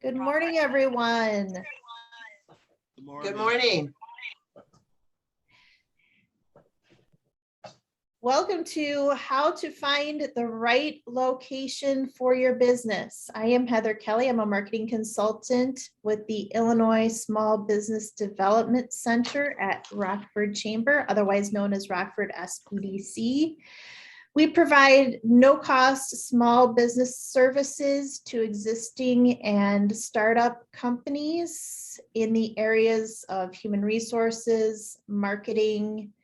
Good morning, everyone. Good morning. Good morning. Welcome to How to Find the Right Location for Your Business. I am Heather Kelly. I'm a marketing consultant with the Illinois Small Business Development Center at Rockford Chamber, otherwise known as Rockford SBDC. We provide no-cost small business services to existing and startup companies in the areas of human resources, marketing,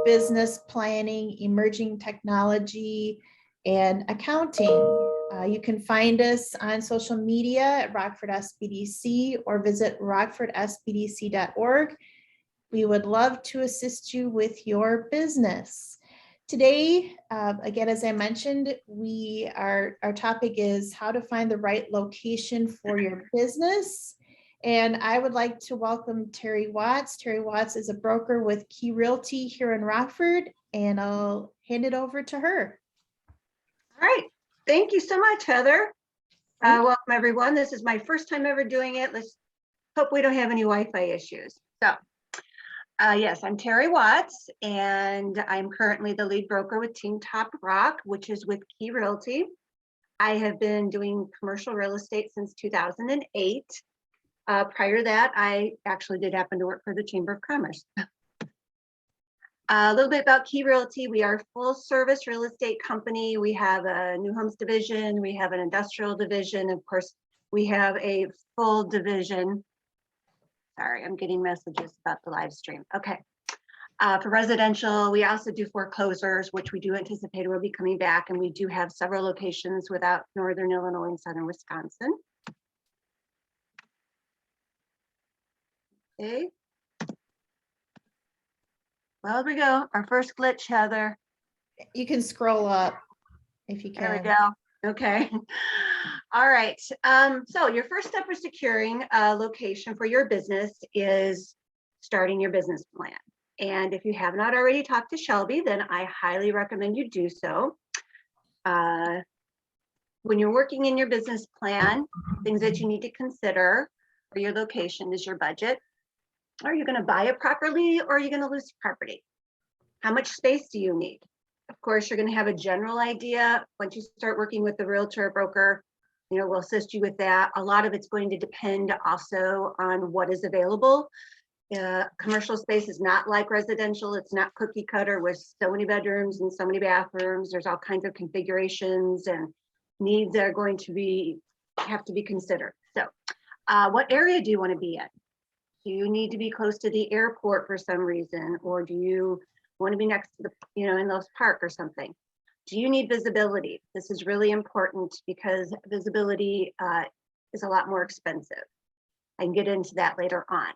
business planning, emerging technology, and accounting. You can find us on social media at Rockford SBDC or visit rockfordsbdc.org. We would love to assist you with your business. Today, again, as I mentioned, our topic is how to find the right location for your business. And I would like to welcome Terry Watts. Terry Watts is a broker with Key Realty here in Rockford, and I'll hand it over to her. All right. Thank you so much, Heather. Welcome, everyone. This is my first time ever doing it. Let's hope we don't have any Wi-Fi issues. So, yes, I'm Terry Watts, and I'm currently the lead broker with Team Top Rock, which is with Key Realty. I have been doing commercial real estate since 2008. Prior to that, I actually did happen to work for the Chamber of Commerce. A little bit about Key Realty. We are a full service real estate company. We have a new homes division. We have an industrial division. Of course, we have a full division. Sorry, I'm getting messages about the live stream. Okay. For residential, we also do foreclosures, which we do anticipate will be coming back. And we do have several locations without Northern Illinois and Southern Wisconsin. Okay. Well, here we go. Our first glitch, Heather. You can scroll up if you can. There we go. Okay. All right. So your first step for securing a location for your business is starting your business plan. And if you have not already talked to Shelby, then I highly recommend you do so. When you're working in your business plan, things that you need to consider for your location is your budget. Are you going to buy it properly, or are you going to lose property? How much space do you need? Of course, you're going to have a general idea. Once you start working with the realtor broker, we'll assist you with that. A lot of it's going to depend also on what is available. Commercial space is not like residential. It's not cookie cutter with so many bedrooms and so many bathrooms. There's all kinds of configurations and needs that are going to have to be considered. So what area do you want to be in? Do you need to be close to the airport for some reason, or do you want to be next to the, in Lowe's Park or something? Do you need visibility? This is really important because visibility is a lot more expensive. I can get into that later on.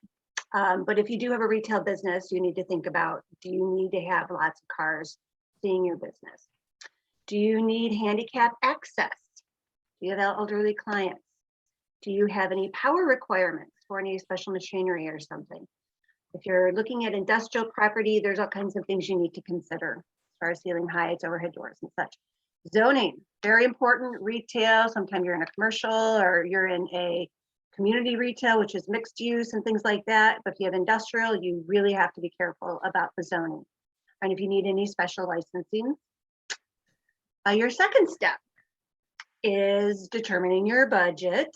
But if you do have a retail business, you need to think about, do you need to have lots of cars seeing your business? Do you need handicap access? Do you have elderly clients? Do you have any power requirements for any special machinery or something? If you're looking at industrial property, there's all kinds of things you need to consider as far as ceiling heights, overhead doors and such. Zoning, very important. Retail, sometimes you're in a commercial or you're in a community retail, which is mixed use and things like that. But if you have industrial, you really have to be careful about the zoning. And if you need any special licensing. Your second step is determining your budget,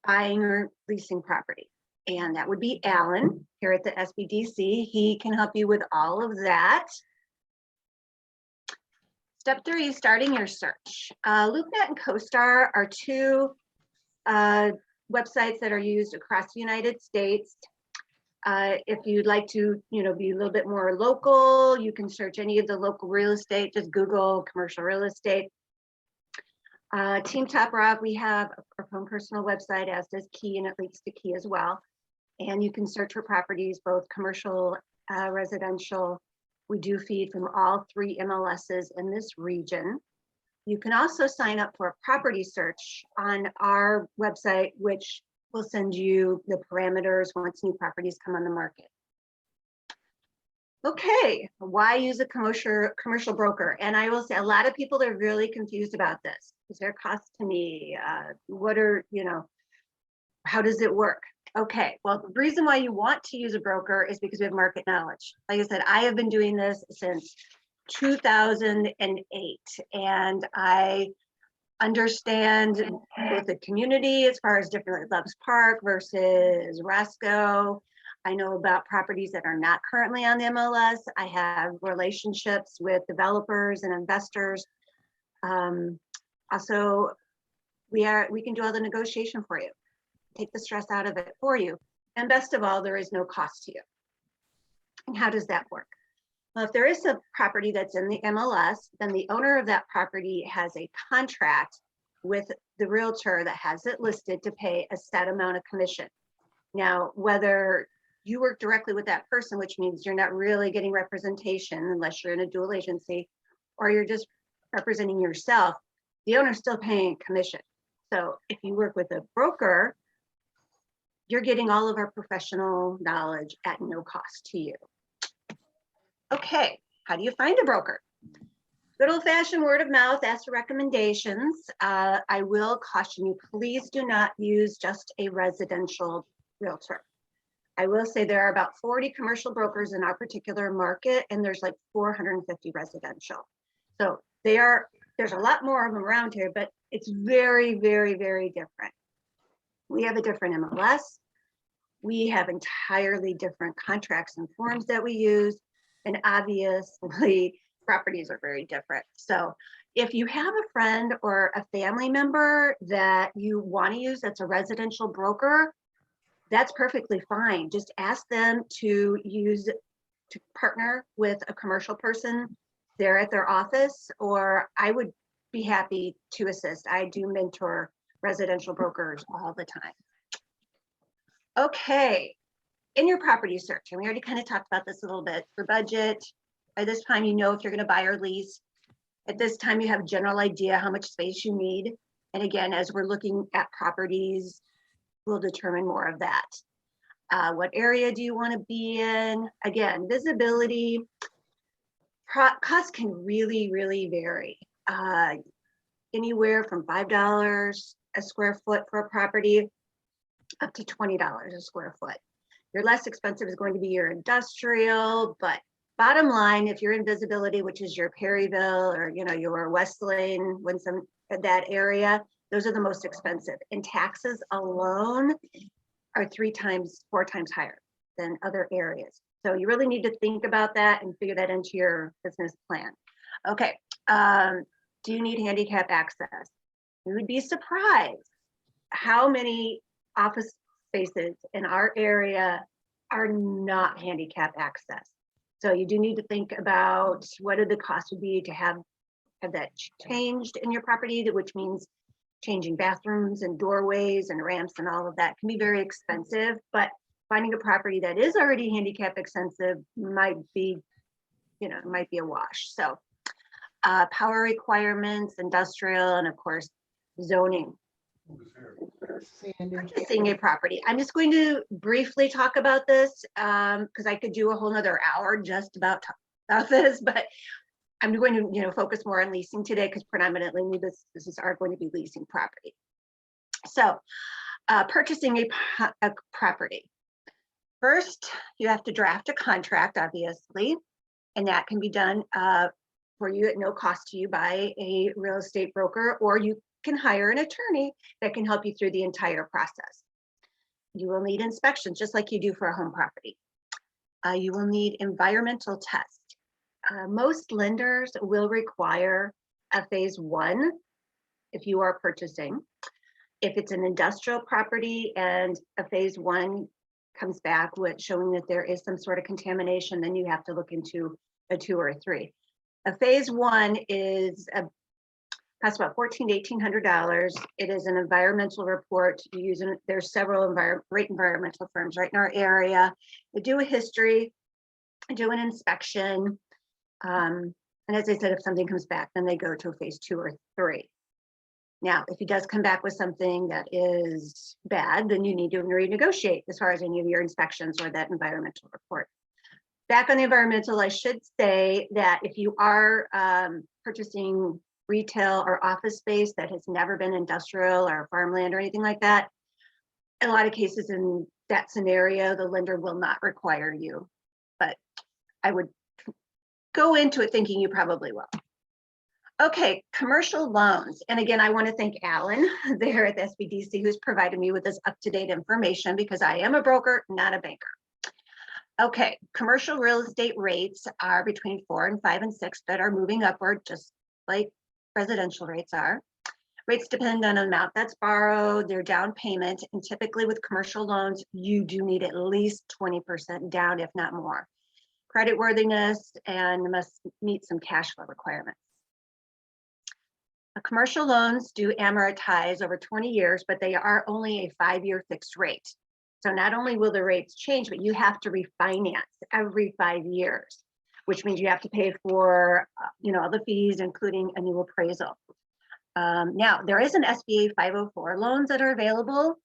buying or leasing property. And that would be Alan here at the SBDC. He can help you with all of that. Step 3 is starting your search. LoopNet and CoStar are two websites that are used across the United States. If you'd like to, be a little bit more local, you can search any of the local real estate. Just Google commercial real estate. Team Top Rock, we have our own personal website, as does Key, and it links to Key as well. And you can search for properties, both commercial, residential. We do feed from all 3 MLSs in this region. You can also sign up for a property search on our website, which will send you the parameters once new properties come on the market. Okay, why use a commercial broker? And I will say a lot of people are really confused about this. Is there a cost to me? What are, How does it work? Okay, well, the reason why you want to use a broker is because we have market knowledge. Like I said, I have been doing this since 2008, and I understand both the community as far as different like Loves Park versus Resco. I know about properties that are not currently on the MLS. I have relationships with developers and investors. Also, we can do all the negotiation for you, take the stress out of it for you. And best of all, there is no cost to you. And how does that work? Well, if there is a property that's in the MLS, then the owner of that property has a contract with the realtor that has it listed to pay a set amount of commission. Now, whether you work directly with that person, which means you're not really getting representation unless you're in a dual agency, or you're just representing yourself, the owner's still paying commission. So if you work with a broker, you're getting all of our professional knowledge at no cost to you. Okay, how do you find a broker? Good old fashioned word of mouth, ask for recommendations. I will caution you, please do not use just a residential realtor. I will say there are about 40 commercial brokers in our particular market, and there's like 450 residential. So there's a lot more of them around here, but it's very, very, very different. We have a different MLS. We have entirely different contracts and forms that we use. And obviously, properties are very different. So if you have a friend or a family member that you want to use that's a residential broker, that's perfectly fine. Just ask them to partner with a commercial person there at their office, or I would be happy to assist. I do mentor residential brokers all the time. Okay, in your property search, and we already kind of talked about this a little bit, for budget, by this time you know if you're going to buy or lease. At this time you have a general idea how much space you need. And again, as we're looking at properties, we'll determine more of that. What area do you want to be in? Again, visibility, costs can really, really vary. Anywhere from $5 a square foot for a property up to $20 a square foot. Your less expensive is going to be your industrial, but bottom line, if you're in visibility, which is your Perryville or your West Lane, that area, those are the most expensive. And taxes alone are 3 times, 4 times higher than other areas. So you really need to think about that and figure that into your business plan. Okay, do you need handicap access? You would be surprised how many office spaces in our area are not handicap access. So you do need to think about what the cost would be to have that changed in your property, which means changing bathrooms and doorways and ramps and all of that can be very expensive, but finding a property that is already handicap accessible might be a wash. So power requirements, industrial, and of course, zoning. Purchasing a property. I'm just going to briefly talk about this because I could do a whole nother hour just about this, but I'm going to focus more on leasing today because predominantly new businesses are going to be leasing property. So purchasing a property. First, you have to draft a contract, obviously, and that can be done for you at no cost to you by a real estate broker, or you can hire an attorney that can help you through the entire process. You will need inspections just like you do for a home property. You will need environmental tests. Most lenders will require a phase 1 if you are purchasing. If it's an industrial property and a phase 1 comes back with showing that there is some sort of contamination, then you have to look into a 2 or a 3. A phase 1 costs about $1,400 to $1,800. It is an environmental report. There's several great environmental firms right in our area. They do a history, do an inspection, and as I said, if something comes back, then they go to a phase 2 or 3. Now, if he does come back with something that is bad, then you need to renegotiate as far as any of your inspections or that environmental report. Back on the environmental, I should say that if you are purchasing retail or office space that has never been industrial or farmland or anything like that, in a lot of cases in that scenario, the lender will not require you, but I would go into it thinking you probably will. Okay, commercial loans. And again, I want to thank Alan there at the SBDC who's provided me with this up-to-date information because I am a broker, not a banker. Okay, commercial real estate rates are between 4 and 5 and 6 that are moving upward, just like residential rates are. Rates depend on the amount that's borrowed, their down payment, and typically with commercial loans, you do need at least 20% down, if not more. Creditworthiness and must meet some cash flow requirements. Commercial loans do amortize over 20 years, but they are only a 5-year fixed rate. So not only will the rates change, but you have to refinance every 5 years, which means you have to pay for all the fees, including a new appraisal. Now, there is an SBA 504 loans that are available,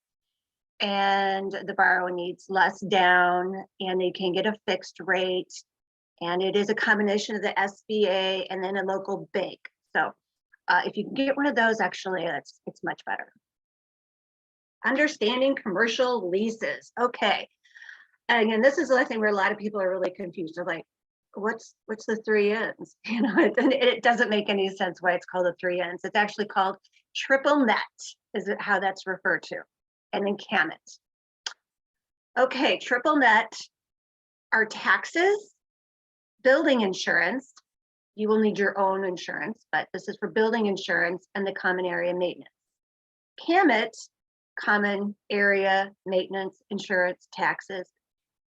and the borrower needs less down, and they can get a fixed rate, and it is a combination of the SBA and then a local bank. So if you can get one of those, actually, it's much better. Understanding commercial leases. Okay. And again, this is the thing where a lot of people are really confused. They're like, what's the 3 ends? It doesn't make any sense why it's called a 3 ends. It's actually called triple net, is how that's referred to. And then CAMIT. Okay, triple net are taxes, building insurance. You will need your own insurance, but this is for building insurance and the common area maintenance. CAMIT, common area maintenance, insurance, taxes.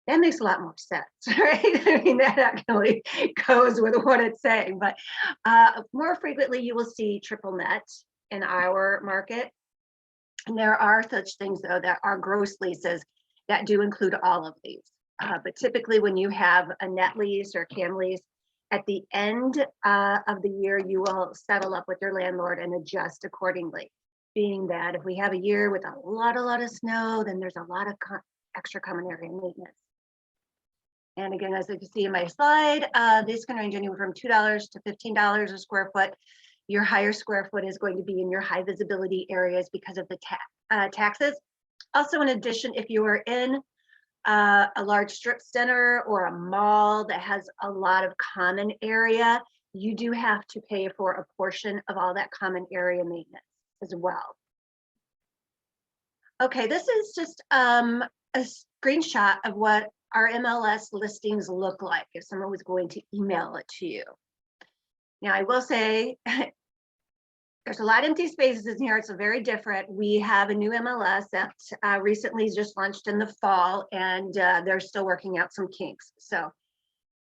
That makes a lot more sense, right? I mean, that actually goes with what it's saying, but more frequently you will see triple net in our market. And there are such things though that are gross leases that do include all of these. But typically when you have a net lease or CAM lease, at the end of the year, you will settle up with your landlord and adjust accordingly. Being that if we have a year with a lot of snow, then there's a lot of extra common area maintenance. And again, as you can see in my slide, this can range anywhere from $2 to $15 a square foot. Your higher square foot is going to be in your high visibility areas because of the taxes. Also, in addition, if you are in a large strip center or a mall that has a lot of common area, you do have to pay for a portion of all that common area maintenance as well. Okay, this is just a screenshot of what our MLS listings look like if someone was going to email it to you. Now, I will say there's a lot of empty spaces in here. It's very different. We have a new MLS that recently just launched in the fall, and they're still working out some kinks. So,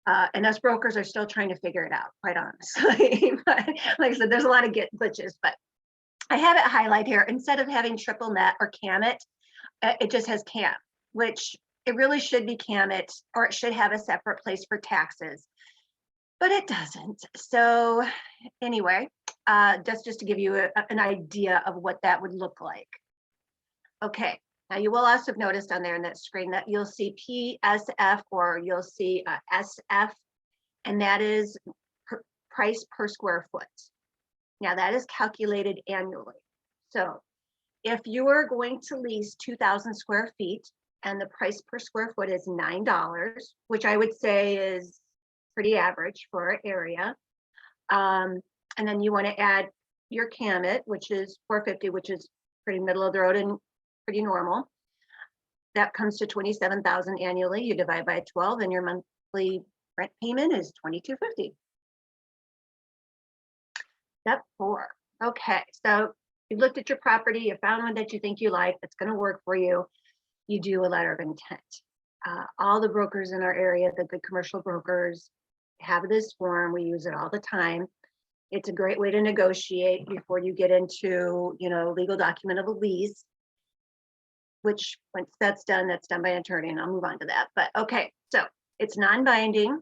and us brokers are still trying to figure it out, quite honestly. But like I said, there's a lot of glitches, but I have it highlighted here. Instead of having triple net or CAMIT, it just has CAM, which it really should be CAMIT, or it should have a separate place for taxes, but it doesn't. So anyway, that's just to give you an idea of what that would look like. Okay, now you will also have noticed on there in that screen that you'll see PSF, or you'll see SF, and that is price per square foot. Now that is calculated annually. So if you are going to lease 2,000 square feet and the price per square foot is $9, which I would say is pretty average for our area. And then you want to add your CAMIT, which is $450, which is pretty middle of the road and pretty normal. That comes to $27,000 annually. You divide by 12 and your monthly rent payment is $2,250. Step 4. Okay, so you looked at your property, you found one that you think you like, that's going to work for you. You do a letter of intent. All the brokers in our area, the good commercial brokers, have this form. We use it all the time. It's a great way to negotiate before you get into, legal document of a lease, which once that's done by an attorney, and I'll move on to that. But okay, so it's non-binding.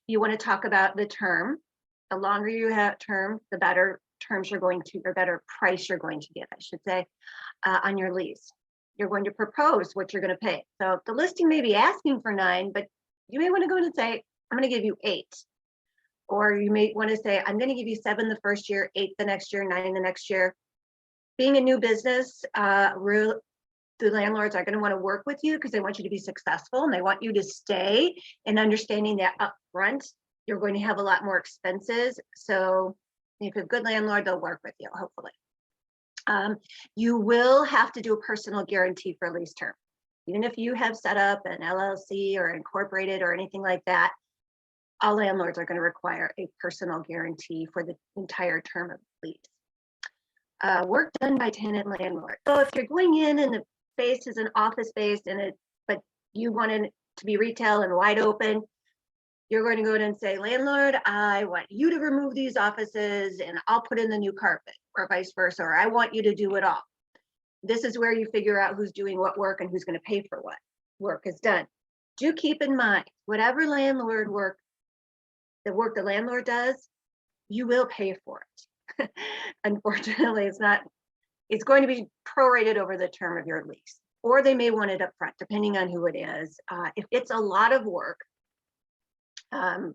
You want to talk about the term. The longer you have term, the better terms you're going to, or better price you're going to get, I should say, on your lease. You're going to propose what you're going to pay. So the listing may be asking for 9, but you may want to go in and say, I'm going to give you 8. Or you may want to say, I'm going to give you 7 the first year, 8 the next year, 9 the next year. Being a new business, the landlords are going to want to work with you because they want you to be successful and they want you to stay, and understanding that up front, you're going to have a lot more expenses. So if you're a good landlord, they'll work with you, hopefully. You will have to do a personal guarantee for a lease term. Even if you have set up an LLC or incorporated or anything like that, all landlords are going to require a personal guarantee for the entire term of the lease. Work done by tenant landlord. So if you're going in and the space is an office space but you want it to be retail and wide open, you're going to go in and say, landlord, I want you to remove these offices and I'll put in the new carpet, or vice versa, or I want you to do it all. This is where you figure out who's doing what work and who's going to pay for what work is done. Do keep in mind, whatever landlord work, the work the landlord does, you will pay for it. Unfortunately, it's going to be prorated over the term of your lease, or they may want it up front, depending on who it is. If it's a lot of work,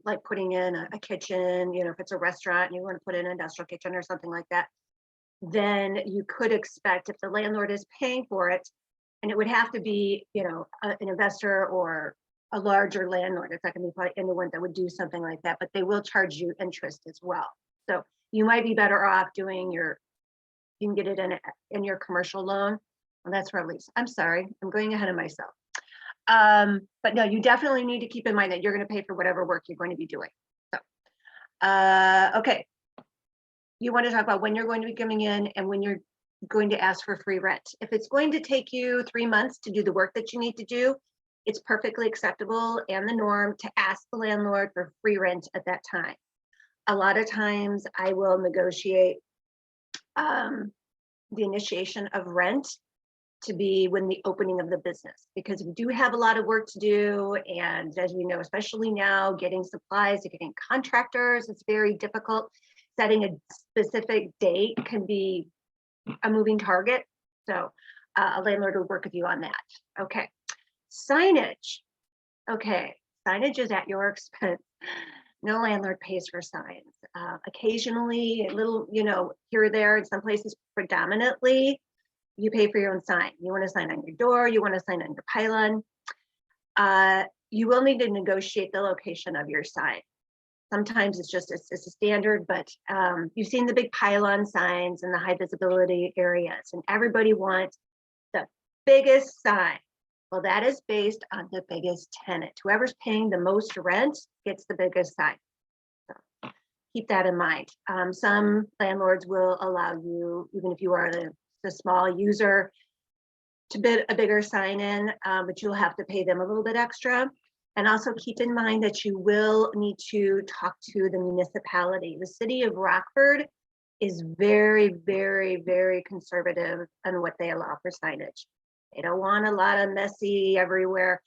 like putting in a kitchen, if it's a restaurant and you want to put in an industrial kitchen or something like that, then you could expect, if the landlord is paying for it, and it would have to be, an investor or a larger landlord. It's not going to be probably anyone that would do something like that, but they will charge you interest as well. So you might be better off doing you can get it in your commercial loan. Well, that's for a lease. I'm sorry, I'm going ahead of myself. But no, you definitely need to keep in mind that you're going to pay for whatever work you're going to be doing. So, okay. You want to talk about when you're going to be coming in and when you're going to ask for free rent. If it's going to take you 3 months to do the work that you need to do, it's perfectly acceptable and the norm to ask the landlord for free rent at that time. A lot of times I will negotiate the initiation of rent to be when the opening of the business, because we do have a lot of work to do. And as we know, especially now, getting supplies, getting contractors, it's very difficult. Setting a specific date can be a moving target. So a landlord will work with you on that. Okay. Signage. Okay. Signage is at your expense. No landlord pays for signs. Occasionally, a little, here or there, in some places, predominantly, you pay for your own sign. You want to sign on your door, you want to sign on your pylon. You will need to negotiate the location of your sign. Sometimes it's a standard, but you've seen the big pylon signs in the high visibility areas, and everybody wants the biggest sign. Well, that is based on the biggest tenant. Whoever's paying the most rent gets the biggest sign. So keep that in mind. Some landlords will allow you, even if you are the small user, to bid a bigger sign in, but you'll have to pay them a little bit extra. And also keep in mind that you will need to talk to the municipality. The city of Rockford is very, very, very conservative on what they allow for signage. They don't want a lot of messy everywhere.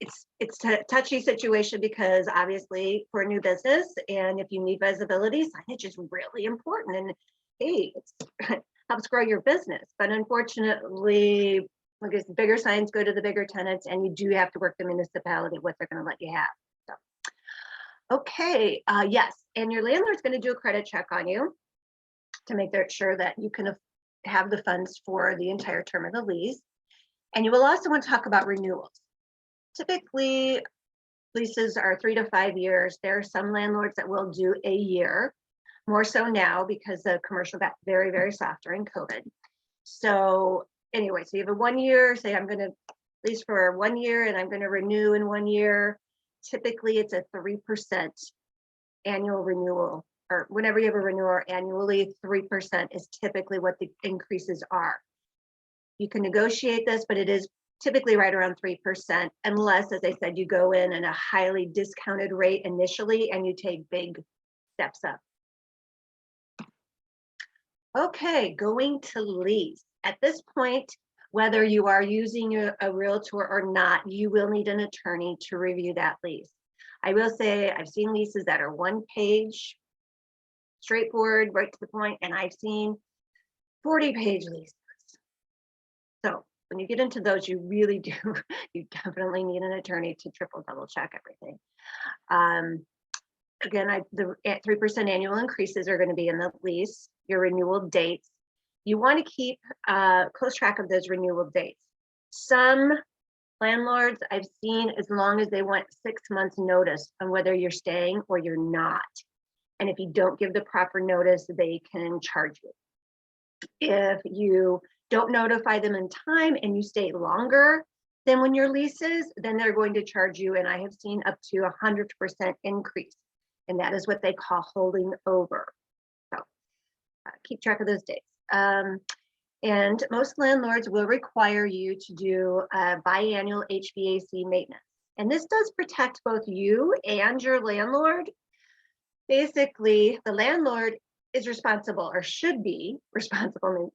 It's a touchy situation because obviously for a new business, and if you need visibility, signage is really important. And hey, it helps grow your business. But unfortunately, because the bigger signs go to the bigger tenants, and you do have to work the municipality what they're going to let you have. So, okay, yes, and your landlord's going to do a credit check on you to make sure that you can have the funds for the entire term of the lease. And you will also want to talk about renewals. Typically, leases are 3 to 5 years. There are some landlords that will do a year, more so now because the commercial got very, very soft during COVID. So anyway, so you have a 1 year, say I'm going to lease for 1 year and I'm going to renew in 1 year. Typically it's a 3% annual renewal, or whenever you have a renewal annually, 3% is typically what the increases are. You can negotiate this, but it is typically right around 3%, unless, as I said, you go in at a highly discounted rate initially and you take big steps up. Okay, going to lease. At this point, whether you are using a realtor or not, you will need an attorney to review that lease. I will say I've seen leases that are 1 page, straightforward, right to the point, and I've seen 40-page leases. So when you get into those, you really do, you definitely need an attorney to triple, double check everything. Again, the 3% annual increases are going to be in the lease, your renewal dates. you want to keep close track of those renewal dates. Some landlords I've seen as long as they want 6 months notice on whether you're staying or you're not. And if you don't give the proper notice, they can charge you. If you don't notify them in time and you stay longer than when your lease is, then they're going to charge you. And I have seen up to 100% increase. And that is what they call holding over. So keep track of those dates. And most landlords will require you to do biannual HVAC maintenance. And this does protect both you and your landlord. Basically, the landlord is responsible, or should be responsible,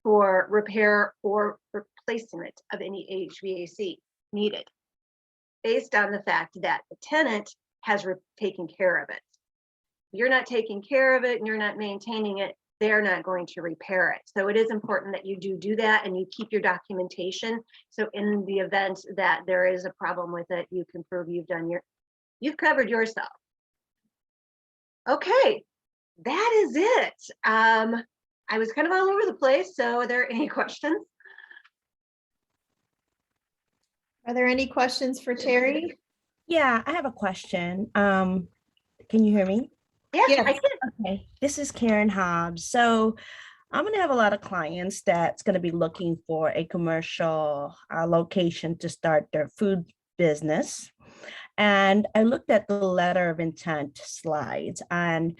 for repair or replacement of any HVAC needed, based on the fact that the tenant has taken care of it. If you're not taking care of it and you're not maintaining it, they're not going to repair it. So it is important that you do that and you keep your documentation. So in the event that there is a problem with it, you can prove you've covered yourself. Okay, that is it. I was kind of all over the place. So are there any questions? Are there any questions for Terry? Yeah, I have a question. Can you hear me? Yes, Yes. I can. Okay, this is Karen Hobbs. So I'm going to have a lot of clients that's going to be looking for a commercial location to start their food business. And I looked at the letter of intent slides, and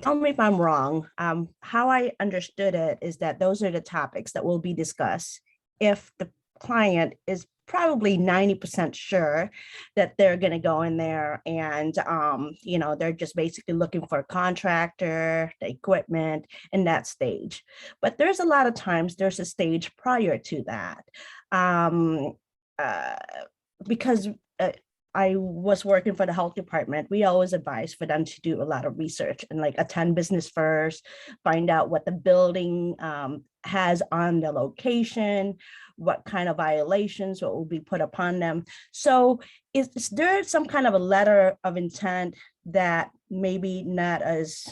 tell me if I'm wrong. How I understood it is that those are the topics that will be discussed if the client is probably 90% sure that they're going to go in there and, they're just basically looking for a contractor, the equipment, in that stage. But there's a lot of times there's a stage prior to that. Because I was working for the health department, we always advise for them to do a lot of research and like attend business first, find out what the building has on the location, what kind of violations what will be put upon them. So is there some kind of a letter of intent that maybe not as,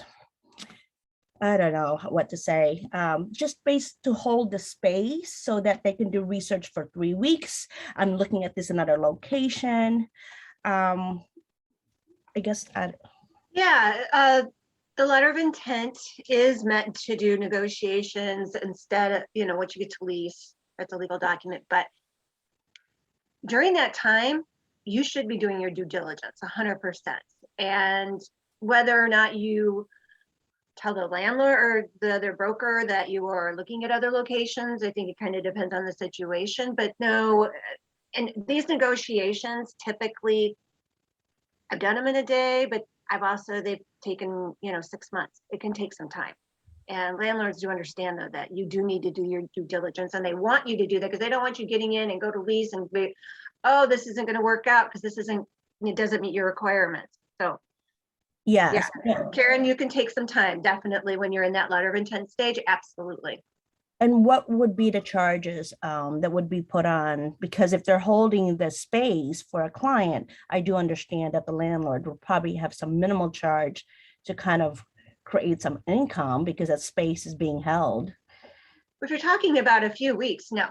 I don't know what to say, just based to hold the space so that they can do research for 3 weeks? I'm looking at this another location. I guess. Yeah, the letter of intent is meant to do negotiations instead of, what you get to lease. That's a legal document. But during that time, you should be doing your due diligence 100%. And whether or not you tell the landlord or the other broker that you are looking at other locations, I think it kind of depends on the situation. But no, and these negotiations typically, I've done them in a day, but they've taken 6 months. It can take some time. And landlords do understand, though, that you do need to do your due diligence, and they want you to do that because they don't want you getting in and go to lease and be, oh, this isn't going to work out because it doesn't meet your requirements. So Yes. yeah, Karen, you can take some time, definitely, when you're in that letter of intent stage. Absolutely. And what would be the charges that would be put on? Because if they're holding the space for a client, I do understand that the landlord will probably have some minimal charge to kind of create some income because that space is being held. If you're talking about a few weeks, no.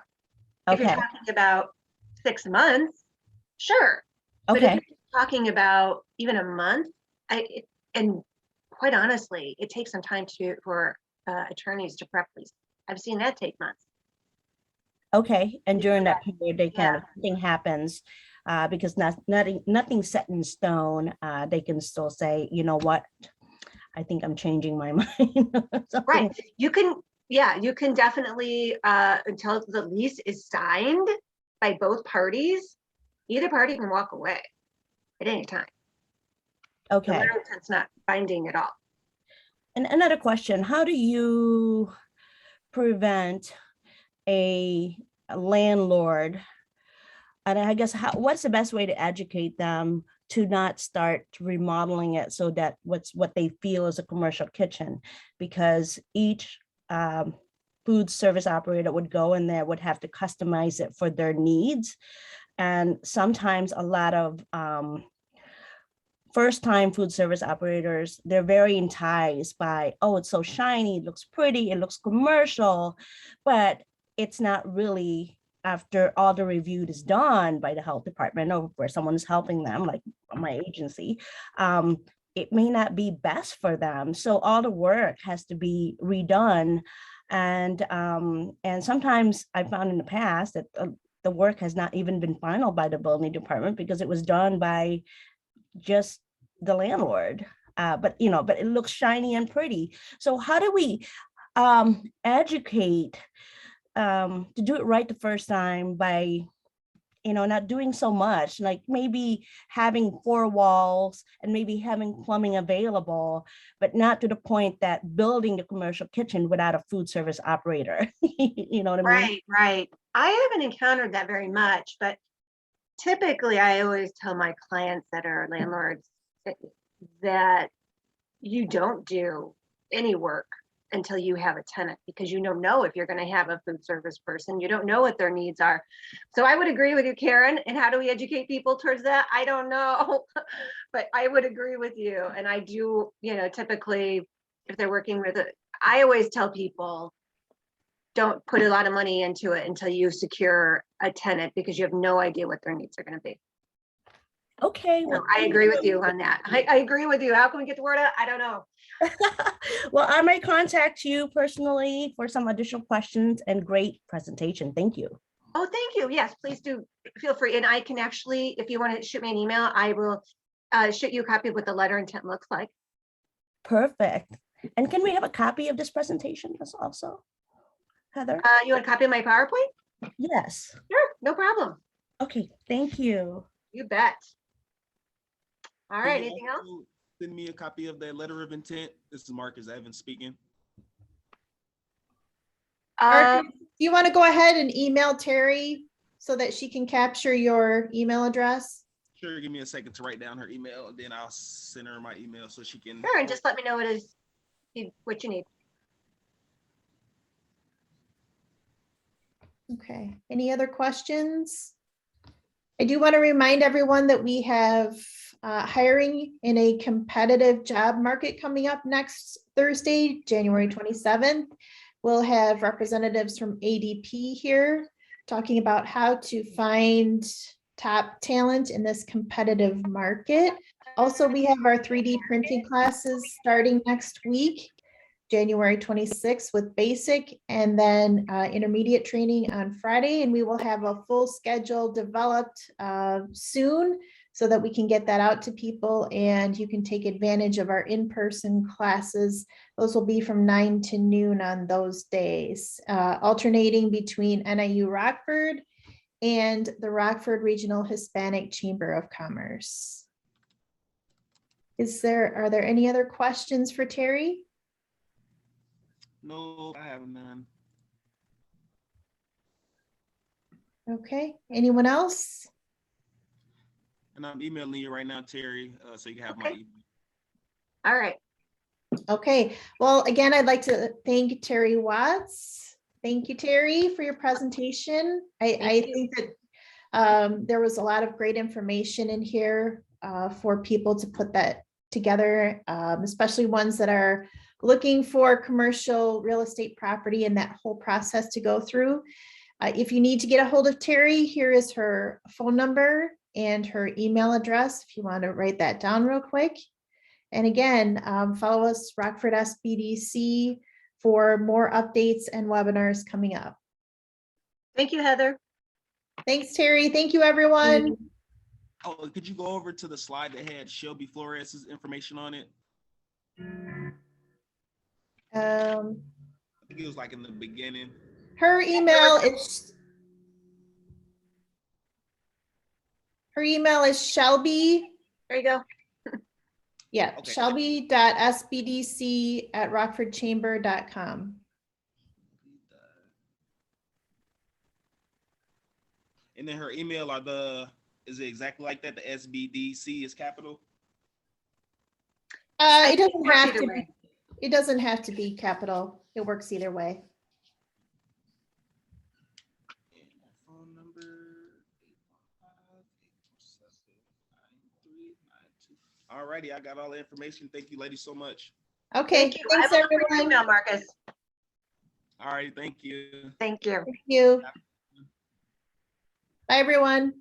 If you're Okay. talking about 6 months, sure. But Okay. if you're talking about even a month, and quite honestly, it takes some time for attorneys to prep lease. I've seen that take months. Okay. And during that period, they kind Yeah. of thing happens because nothing's set in stone. They can still say, you know what, I think I'm changing my mind. Right. You can definitely, until the lease is signed by both parties, either party can walk away at any time. The Okay. letter of intent's not binding at all. And another question, how do you prevent a landlord, and I guess what's the best way to educate them to not start remodeling it so that what they feel is a commercial kitchen? Because each food service operator would go in there, would have to customize it for their needs. And sometimes a lot of first-time food service operators, they're very enticed by, oh, it's so shiny, it looks pretty, it looks commercial, but it's not really, after all the review is done by the health department or where someone is helping them, like my agency, it may not be best for them. So all the work has to be redone. And sometimes I found in the past that the work has not even been final by the building department because it was done by just the landlord. But it looks shiny and pretty. So how do we educate to do it right the first time by not doing so much, like maybe having 4 walls and maybe having plumbing available, but not to the point that building the commercial kitchen without a food service operator. You know what I mean? Right. I haven't encountered that very much, but typically I always tell my clients that are landlords that you don't do any work until you have a tenant, because you don't know if you're going to have a food service person. You don't know what their needs are. So I would agree with you, Karen. And how do we educate people towards that? I don't know, but I would agree with you. And I do, typically if they're working with it, I always tell people, don't put a lot of money into it until you secure a tenant, because you have no idea what their needs are going to be. Okay. So I agree with you on that. I agree with you. How can we get the word out? I don't know. Well, I may contact you personally for some additional questions, and great presentation. Thank you. Oh, thank you. Yes, please do feel free. And I can actually, if you want to shoot me an email, I will shoot you a copy of what the letter intent looks like. Perfect. And can we have a copy of this presentation also, Heather? You want a copy of my PowerPoint? Yes. Sure, no problem. Okay, thank you. You bet. All right, Can you anything else? also send me a copy of that letter of intent? This is Marcus Evans speaking. Marcus, do you want to go ahead and email Terry so that she can capture your email address? Sure, give me a second to write down her email, and then I'll send her my email so she can. Sure, and just let me know what you need. Okay, any other questions? I do want to remind everyone that we have hiring in a competitive job market coming up next Thursday, January 27th. We'll have representatives from ADP here talking about how to find top talent in this competitive market. Also, we have our 3D printing classes starting next week, January 26th with basic, and then intermediate training on Friday. And we will have a full schedule developed soon so that we can get that out to people, and you can take advantage of our in-person classes. Those will be from 9 to noon on those days, alternating between NIU Rockford and the Rockford Regional Hispanic Chamber of Commerce. Are there any other questions for Terry? No, I have none. Okay, anyone else? And I'm emailing you right now, Terry, so you can have my Okay. email. All right. Okay, well, again, I'd like to thank Terry Watts. Thank you, Terry, for your presentation. I think that there was a lot of great information in here for people to put that together, especially ones that are looking for commercial real estate property and that whole process to go through. If you need to get a hold of Terry, here is her phone number and her email address if you want to write that down real quick. And again, follow us, Rockford SBDC, for more updates and webinars coming up. Thank you, Heather. Thanks, Terry. Thank you, everyone. Oh, could you go over to the slide that had Shelby Flores's information on it? I think it was like in the beginning. Her email is Shelby. There you go. Yeah, Okay. Shelby.sbdc@rockfordchamber.com. And then her email is it exactly like that? The SBDC is capital? It doesn't Works have either to way. be, it doesn't have to be capital. It works either way. And my phone number, 815-847-9392. All righty, I got all the information. Thank you, ladies, so much. Okay, Thank you. I thanks will look for your everyone. email, Marcus. All right, thank you. Thank you. Thank you. Bye, everyone.